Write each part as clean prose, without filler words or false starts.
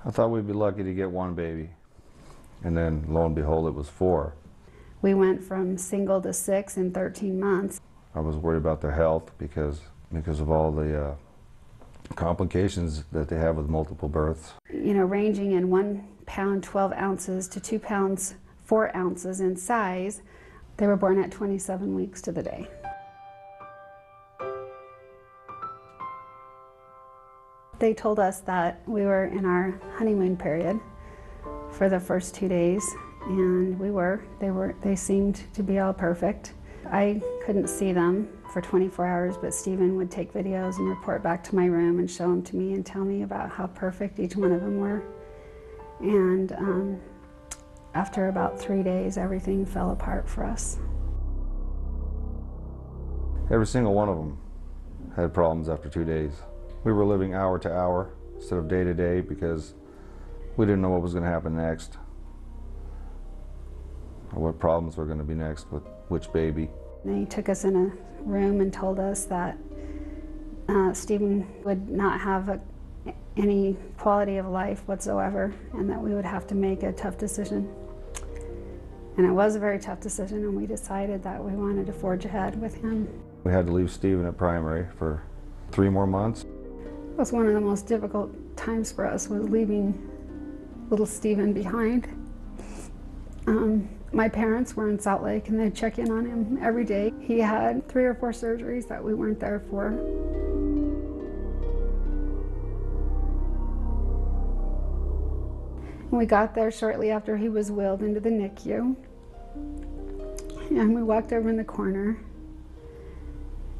I thought we'd be lucky to get one baby, and then lo and behold, it was 4. We went from single to 6 in 13 months. I was worried about their health because of all the complications that they have with multiple births. You know, ranging in 1 pound 12 ounces to 2 pounds 4 ounces in size. They were born at 27 weeks to the day. They told us that we were in our honeymoon period for the first 2 days, and we were. They seemed to be all perfect. I couldn't see them for 24 hours, but Stephen would take videos and report back to my room and show them to me and tell me about how perfect each one of them were. And after about 3 days, everything fell apart for us. Every single one of them had problems after 2 days. We were living hour to hour instead of day to day because we didn't know what was going to happen next, or what problems were going to be next with which baby. And he took us in a room and told us that Stephen would not have any quality of life whatsoever, and that we would have to make a tough decision. And it was a very tough decision, and we decided that we wanted to forge ahead with him. We had to leave Stephen at primary for 3 more months. It was one of the most difficult times for us, was leaving little Stephen behind. My parents were in Salt Lake, and they'd check in on him every day. He had 3 or 4 surgeries that we weren't there for. And we got there shortly after he was wheeled into the NICU. And we walked over in the corner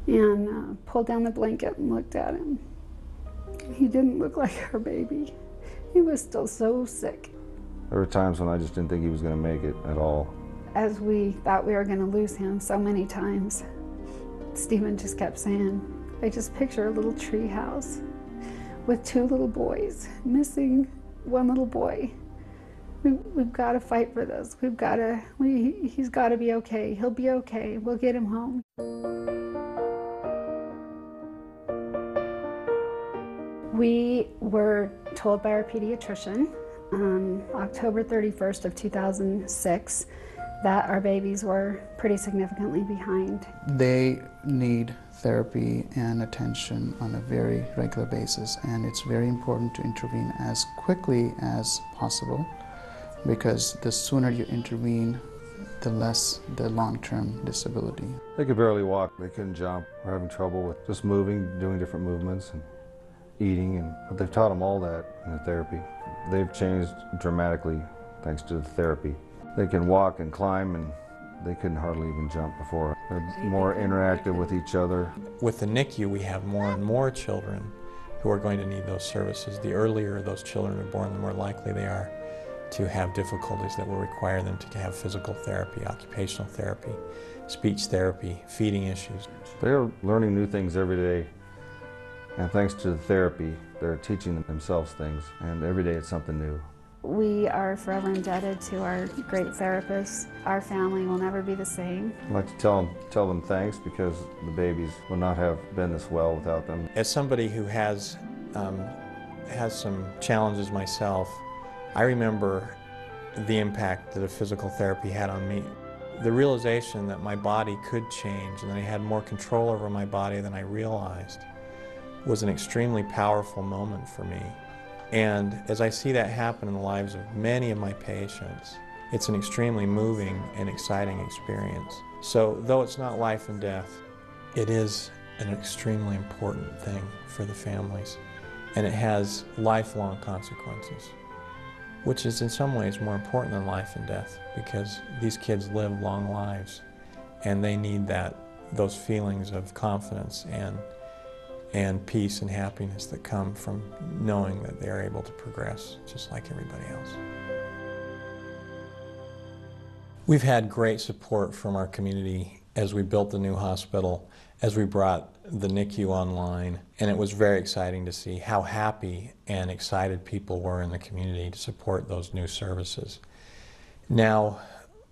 and pulled down the blanket and looked at him. He didn't look like our baby. He was still so sick. There were times when I just didn't think he was going to make it at all. As we thought we were going to lose him so many times, Stephen just kept saying, I just picture a little tree house with 2 little boys, missing 1 little boy. We've got to fight for this. He's got to be okay. He'll be okay. We'll get him home. We were told by our pediatrician on October 31st of 2006 that our babies were pretty significantly behind. They need therapy and attention on a very regular basis, and it's very important to intervene as quickly as possible, because the sooner you intervene, the less the long-term disability. They could barely walk, they couldn't jump, were having trouble with just moving, doing different movements and eating, but they've taught them all that in the therapy. They've changed dramatically thanks to the therapy. They can walk and climb, and they couldn't hardly even jump before. They're more interactive with each other. With the NICU, we have more and more children who are going to need those services. The earlier those children are born, the more likely they are to have difficulties that will require them to have physical therapy, occupational therapy, speech therapy, feeding issues. They're learning new things every day, and thanks to the therapy, they're teaching themselves things, and every day it's something new. We are forever indebted to our great therapists. Our family will never be the same. I'd like to tell them thanks, because the babies would not have been this well without them. As somebody who has some challenges myself, I remember the impact that a physical therapy had on me. The realization that my body could change and that I had more control over my body than I realized was an extremely powerful moment for me. And as I see that happen in the lives of many of my patients, it's an extremely moving and exciting experience. So though it's not life and death, it is an extremely important thing for the families, and it has lifelong consequences, which is in some ways more important than life and death, because these kids live long lives and they need those feelings of confidence and peace and happiness that come from knowing that they are able to progress just like everybody else. We've had great support from our community as we built the new hospital, as we brought the NICU online, and it was very exciting to see how happy and excited people were in the community to support those new services. Now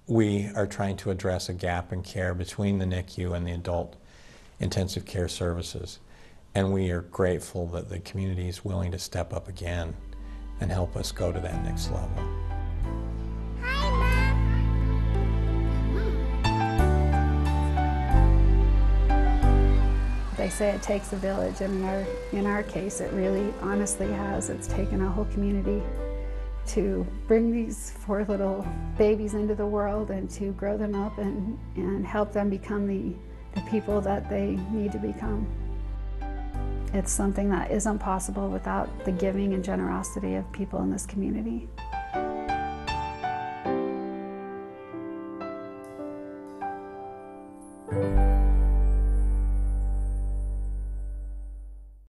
we are trying to address a gap in care between the NICU and the adult intensive care services. And we are grateful that the community is willing to step up again and help us go to that next level. They say it takes a village, and in our case, it really honestly has. It's taken a whole community to bring these 4 little babies into the world and to grow them up and help them become the people that they need to become. It's something that isn't possible without the giving and generosity of people in this community.